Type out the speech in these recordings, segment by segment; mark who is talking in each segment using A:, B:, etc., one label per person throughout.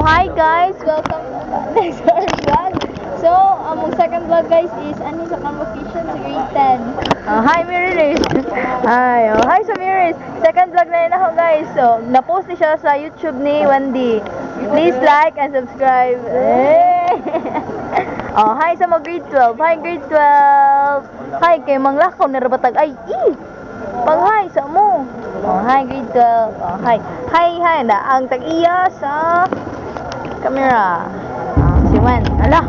A: hi guys! Welcome to next our vlog. So, among second vlog guys is ani sa convocation sa grade 10. Hi Miris! Hi sa Miris! Second vlog na yun ako guys. So, na-post ni siya sa YouTube ni Wendy. Please like and subscribe. Hi sa mga grade 12. Hi grade 12! Hi kay Manglakaw na rabatag. Ay, pang-hi sa mo. Hi grade 12. Hi na ang tag-iya sa camera. Si Wen. Ala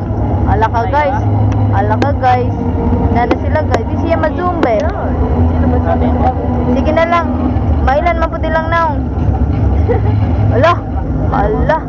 A: ka guys. Nana sila guys. Di siya ma-zoom ba? Sige na lang. Mailan man puti lang naong. Ala.